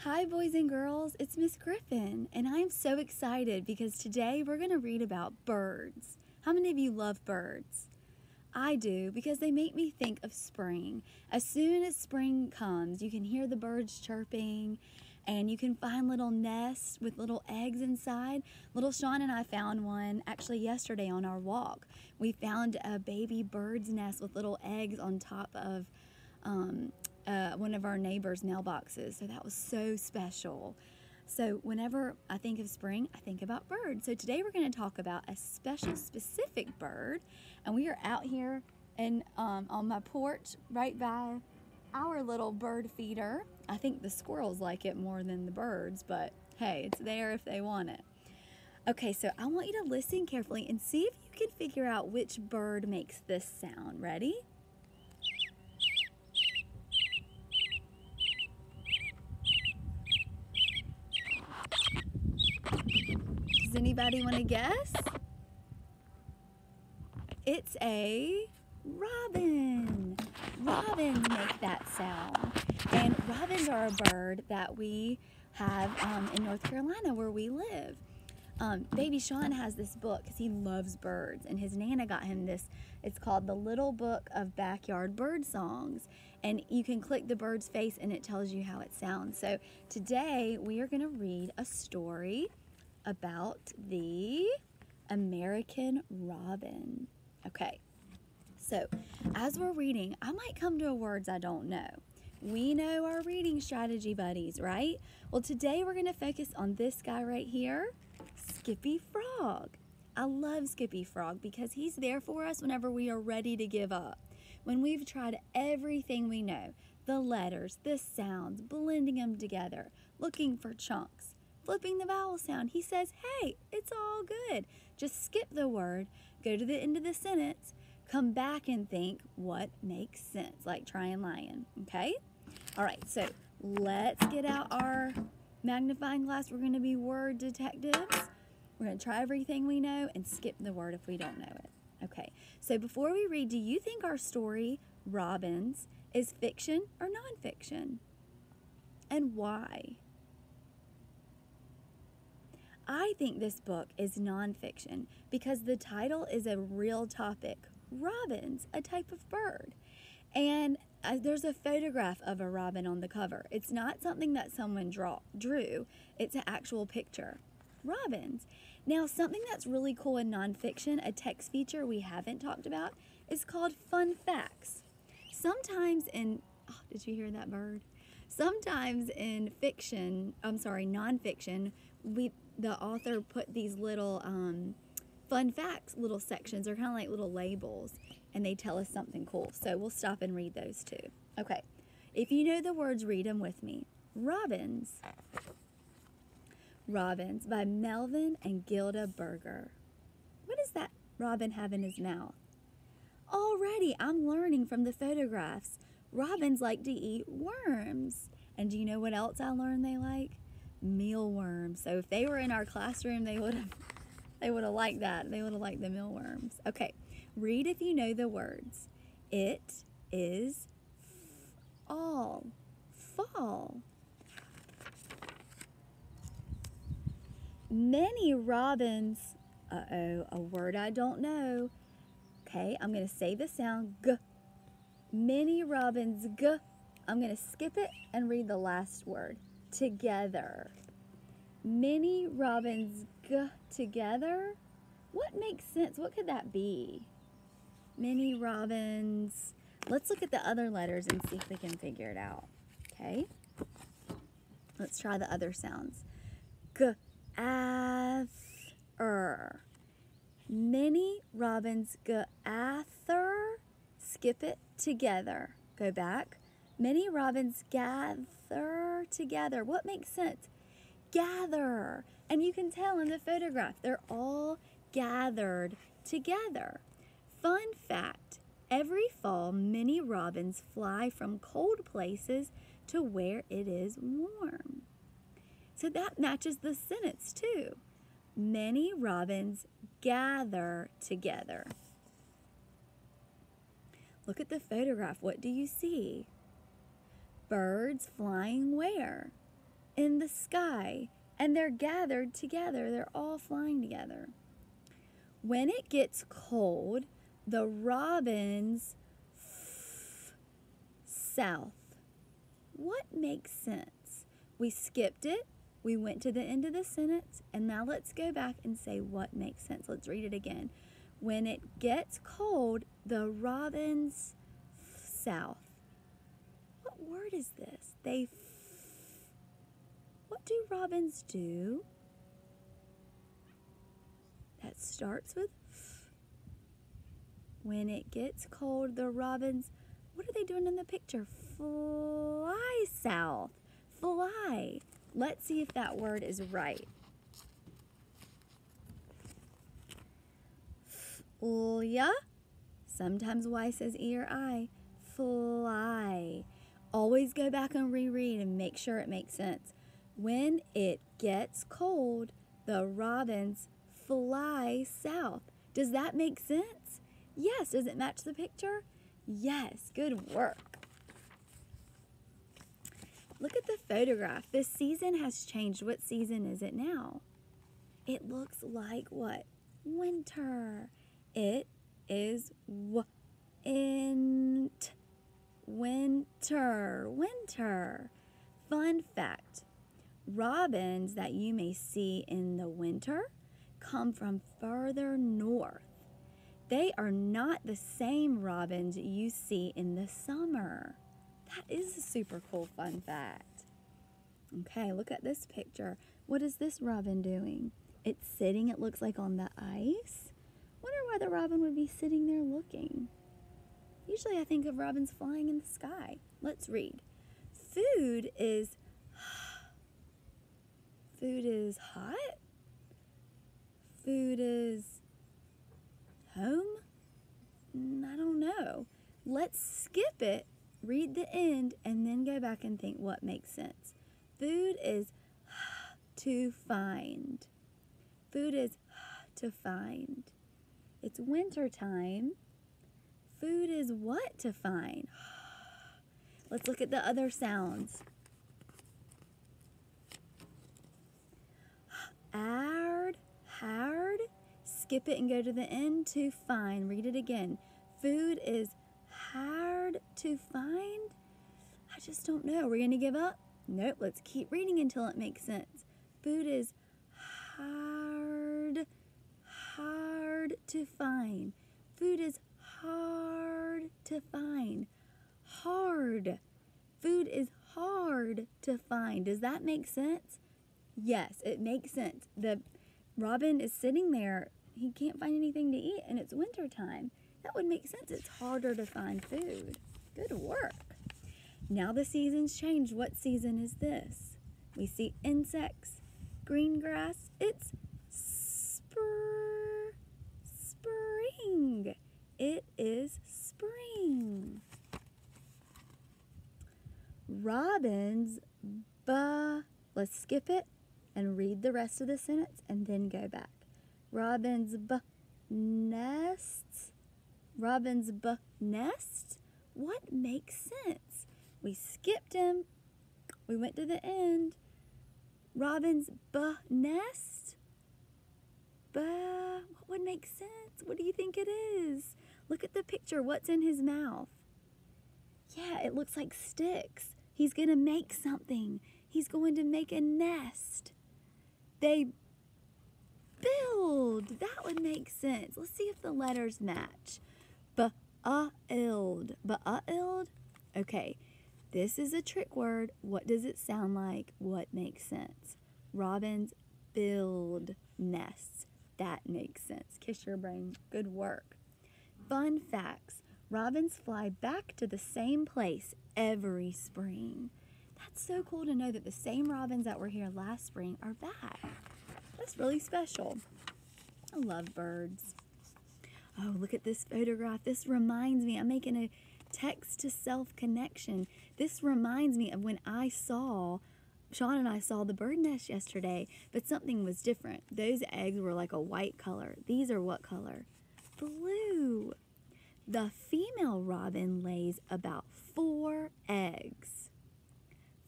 Hi, boys and girls. It's Miss Griffin, and I'm so excited because today we're going to read about birds. How many of you love birds? I do because they make me think of spring. As soon as spring comes, you can hear the birds chirping and you can find little nests with little eggs inside. Little Sean and I found one actually yesterday on our walk. We found a baby bird's nest with little eggs on top of one of our neighbors' mailboxes. So that was so special. So whenever I think of spring, I think about birds. So today we're going to talk about a specific bird, and we are out here and on my porch right by our little bird feeder. I think the squirrels like it more than the birds, but hey, it's there if they want it. Okay, so I want you to listen carefully and see if you can figure out which bird makes this sound. Ready? Does anybody want to guess? It's a robin. Robins make that sound. And robins are a bird that we have in North Carolina where we live. Baby Sean has this book because he loves birds, and his Nana got him this. It's called The Little Book of Backyard Bird Songs, and you can click the bird's face and it tells you how it sounds. So today we are going to read a story about the American robin. Okay, so as we're reading, I might come to words I don't know. We know our reading strategy buddies, right? Well, today we're going to focus on this guy right here, Skippy Frog. I love Skippy Frog because he's there for us whenever we are ready to give up. When we've tried everything we know, the letters, the sounds, blending them together, looking for chunks, flipping the vowel sound, he says, hey, it's all good. Just skip the word, go to the end of the sentence, come back and think what makes sense, like trying lion, okay? All right, so let's get out our magnifying glass. We're going to be word detectives. We're going to try everything we know and skip the word if we don't know it. Okay, so before we read, do you think our story, Robins, is fiction or nonfiction? And why? I think this book is nonfiction because the title is a real topic. Robins, a type of bird. And there's a photograph of a robin on the cover. It's not something that someone drew. It's an actual picture. Robins. Now, something that's really cool in nonfiction, a text feature we haven't talked about, is called fun facts. Sometimes in, did you hear that bird? Sometimes in nonfiction, the author put these little fun facts, little sections. They're kind of like little labels, and they tell us something cool. So we'll stop and read those too. Okay, if you know the words, read them with me. Robins. Robins by Melvin and Gilda Berger. What does that robin have in his mouth? Already, I'm learning from the photographs. Robins like to eat worms. And do you know what else I learned they like? Mealworms. So if they were in our classroom, they would have liked that. They would have liked the mealworms. Okay, read if you know the words. It is fall. Fall. Many robins. A word I don't know. Okay, I'm going to say the sound g. Many robins g. I'm going to skip it and read the last word. Together. Many robins g together. What makes sense? What could that be? Many robins. Let's look at the other letters and see if we can figure it out. Okay. Let's try the other sounds. G, ath, Many robins gather. Skip it. Together. Go back. Many robins gather together. What makes sense? Gather. And you can tell in the photograph, they're all gathered together. Fun fact, every fall, many robins fly from cold places to where it is warm. So that matches the sentence too. Many robins gather together. Look at the photograph. What do you see? Birds flying where? in the sky, and they're gathered together. They're all flying together. When it gets cold, the robins south. What makes sense? We skipped it. We went to the end of the sentence, and now let's go back and say what makes sense. Let's read it again. When it gets cold, the robins south. What word is this? What do robins do? That starts with f. When it gets cold, the robins, what are they doing in the picture? Fly south. Fly. Let's see if that word is right. Flia. Sometimes Y says E or I. Fly. Always go back and reread and make sure it makes sense. When it gets cold, the robins fly south. Does that make sense? Yes. Does it match the picture? Yes. Good work. Look at the photograph. This season has changed. What season is it now? It looks like what? Winter. It is winter. Winter. Fun fact. Robins that you may see in the winter come from further north. They are not the same robins you see in the summer. That is a super cool fun fact. Okay, look at this picture. What is this robin doing? It's sitting, it looks like, on the ice. Wonder why the robin would be sitting there looking. Usually I think of robins flying in the sky. Let's read. Food is hot. Food is home. I don't know. Let's skip it, read the end, and then go back and think what makes sense. Food is to find. Food is to find. It's winter time. Food is what to find? Let's look at the other sounds. Hard. Skip it and go to the end. To find. Read it again. Food is hard to find. I just don't know. We're going to give up? Nope. Let's keep reading until it makes sense. Food is hard to find. Food is hard to find. Hard. Food is hard to find. Does that make sense? Yes, it makes sense. The robin is sitting there. He can't find anything to eat, and it's winter time. That would make sense. It's harder to find food. Good work. Now the seasons change. What season is this? We see insects, green grass. It's spring. It is spring. Robins, let's skip it and read the rest of the sentence and then go back. Robins nests. Robins nest. What makes sense? We skipped him. We went to the end. Robins nest. What would make sense? What do you think it is? Look at the picture. What's in his mouth? Yeah, it looks like sticks. He's going to make something. He's going to make a nest. They build. That would make sense. Let's see if the letters match. Ba'iled. Ba'iled? Okay, this is a trick word. What does it sound like? What makes sense? Robins build nests. That makes sense. Kiss your brain. Good work. Fun facts. Robins fly back to the same place every spring. That's so cool to know that the same robins that were here last spring are back. That's really special. I love birds. Oh, look at this photograph. This reminds me, I'm making a text-to-self connection. This reminds me of when Sean and I saw the bird nest yesterday, but something was different. Those eggs were like a white color. These are what color? Blue. The female robin lays about 4 eggs.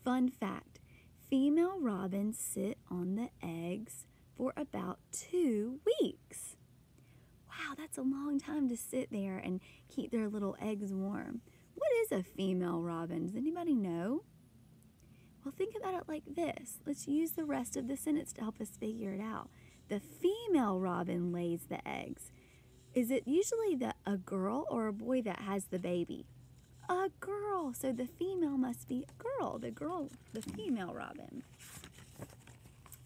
Fun fact, female robins sit on the eggs for about 2 weeks. Wow, that's a long time to sit there and keep their little eggs warm. What is a female robin? Does anybody know? Well, think about it like this. Let's use the rest of the sentence to help us figure it out. The female robin lays the eggs. Is it usually a girl or a boy that has the baby? A girl. So the female must be a girl. The female robin.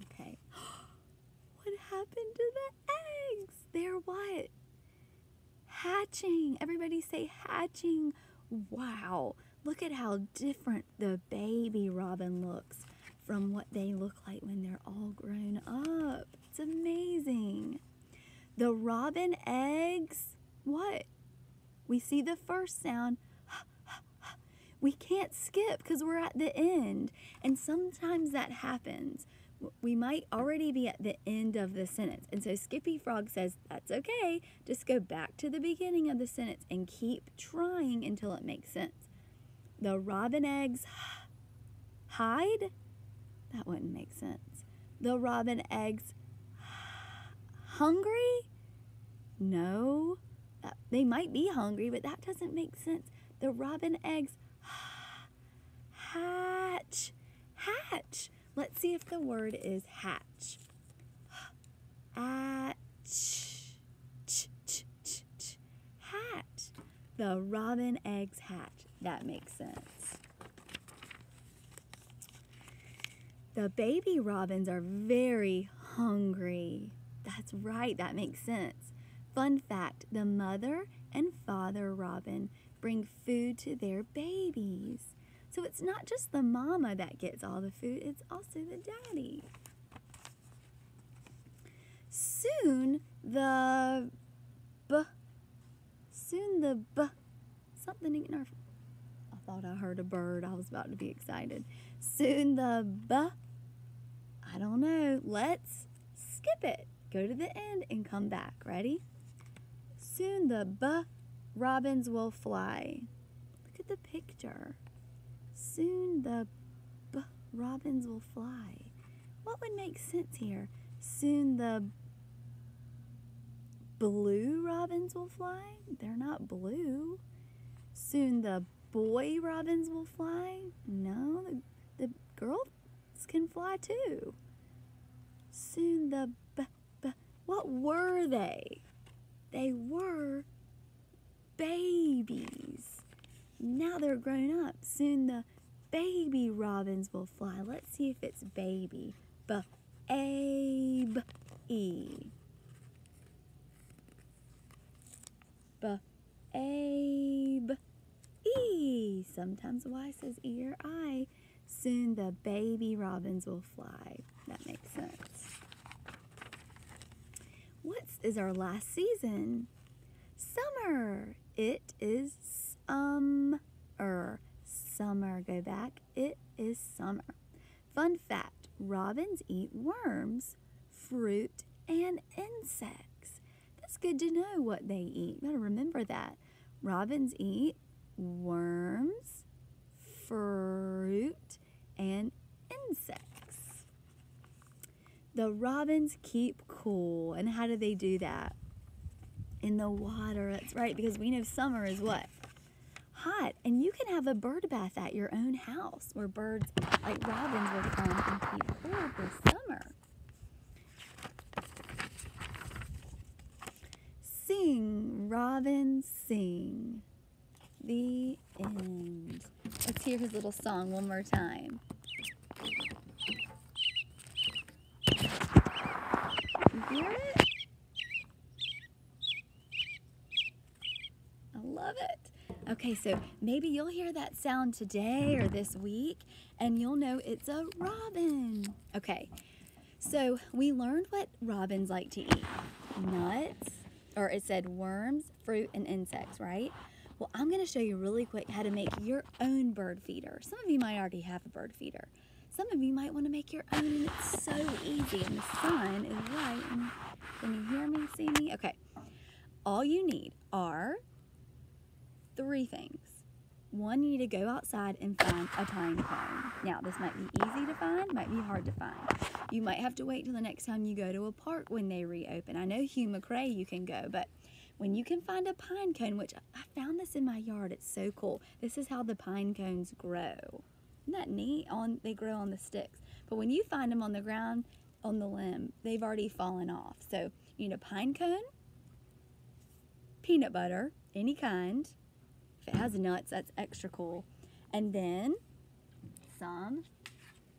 Okay. What happened to the eggs? They're what? Hatching. Everybody say hatching. Wow. Look at how different the baby robin looks from what they look like when they're all grown up. It's amazing. The robin eggs, what? We see the first sound. We can't skip because we're at the end. And sometimes that happens. We might already be at the end of the sentence. And so Skippy Frog says, that's okay. Just go back to the beginning of the sentence and keep trying until it makes sense. The robin eggs hide? That wouldn't make sense. The robin eggs hungry? No. They might be hungry, but that doesn't make sense. The robin eggs hatch. Hatch. Let's see if the word is hatch. Hatch. The robin eggs hatch. That makes sense. The baby robins are very hungry. That's right, that makes sense. Fun fact, the mother and father robin bring food to their babies. So it's not just the mama that gets all the food, it's also the daddy. Soon the something in our, I thought I heard a bird. I was about to be excited. Soon the I don't know. Let's skip it. Go to the end and come back. Ready? Soon the robins will fly. Look at the picture. Soon the robins will fly. What would make sense here? Soon the blue robins will fly? They're not blue. Soon the boy robins will fly? No, the girls can fly too. Soon the what were they? They were babies. Now they're grown up. Soon the baby robins will fly. Let's see if it's baby. B-A-B-E. B-A-B-E. Sometimes Y says E or I. Soon the baby robins will fly. That makes sense. What is our last season? Summer. It is summer. Summer. Go back. It is summer. Fun fact. Robins eat worms, fruit, and insects. That's good to know what they eat. You gotta remember that. Robins eat worms, fruit, and insects. The robins keep cool. And how do they do that? In the water. That's right, because we know summer is what? Hot. And you can have a bird bath at your own house where birds like robins will come and keep cool this summer. Sing, robins, sing. The end. Let's hear his little song one more time. You hear it? I love it. Okay, so maybe you'll hear that sound today or this week, and you'll know it's a robin. Okay, so we learned what robins like to eat. Nuts, or it said worms, fruit, and insects, right? Well, I'm going to show you really quick how to make your own bird feeder. Some of you might already have a bird feeder. Some of you might want to make your own, and it's so easy, and the sun is right. And can you hear me, see me? Okay. All you need are 3 things. one, you need to go outside and find a pine cone. Now, this might be easy to find, might be hard to find. You might have to wait till the next time you go to a park when they reopen. I know Hugh McRae you can go, but when you can find a pine cone, which I found this in my yard, it's so cool. This is how the pine cones grow. Isn't that neat? They grow on the sticks. But when you find them on the ground, on the limb, they've already fallen off. So you need a pine cone, peanut butter, any kind. If it has nuts, that's extra cool. And then some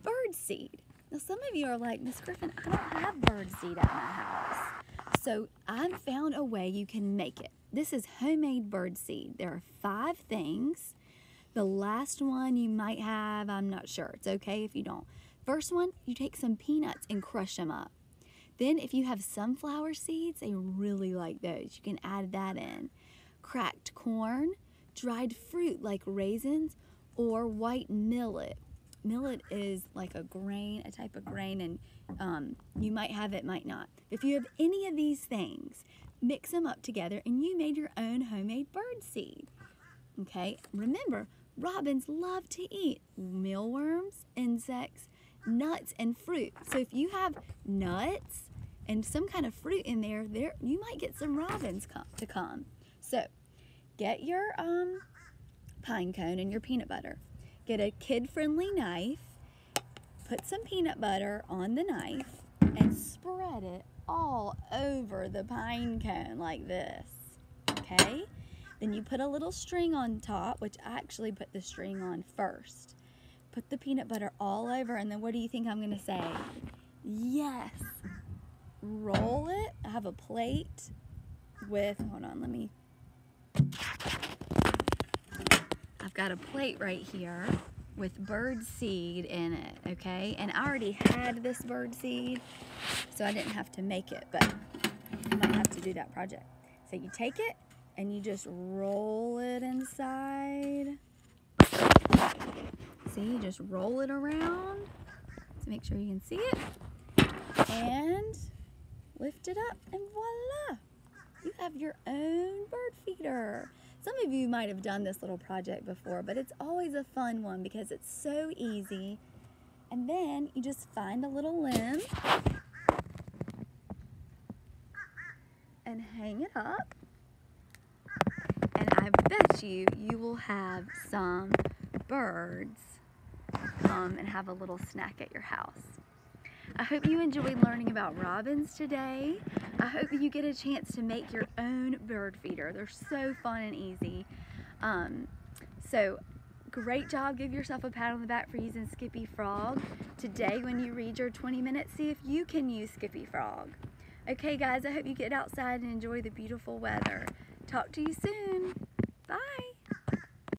bird seed. Now some of you are like, Miss Griffin, I don't have bird seed at my house. So I've found a way you can make it. This is homemade bird seed. There are 5 things. The last one you might have, I'm not sure. It's okay if you don't. First one, you take some peanuts and crush them up. Then if you have sunflower seeds, they really like those. You can add that in. Cracked corn, dried fruit like raisins, or white millet. Millet is like a grain, a type of grain, and you might have it, might not. If you have any of these things, mix them up together and you made your own homemade bird seed. Okay, remember, robins love to eat mealworms, insects, nuts, and fruit. So if you have nuts and some kind of fruit in there, you might get some robins to come. So get your pine cone and your peanut butter. Get a kid-friendly knife, put some peanut butter on the knife, and spread it all over the pine cone like this, okay? Then you put a little string on top, which I actually put the string on first. Put the peanut butter all over, and then what do you think I'm gonna say? Yes. Roll it. I have a plate with, hold on, I've got a plate right here with bird seed in it, okay? And I already had this bird seed, so I didn't have to make it, but I might have to do that project. So you take it and you just roll it inside. See, you just roll it around to make sure you can see it. And lift it up and voila! You have your own bird feeder. Some of you might have done this little project before, but it's always a fun one because it's so easy. And then you just find a little limb and hang it up. And I bet you will have some birds come and have a little snack at your house. I hope you enjoyed learning about robins today. I hope you get a chance to make your own bird feeder. They're so fun and easy. So great job. Give yourself a pat on the back for using Skippy Frog. Today when you read your 20 minutes, see if you can use Skippy Frog. Okay guys, I hope you get outside and enjoy the beautiful weather. Talk to you soon. Bye.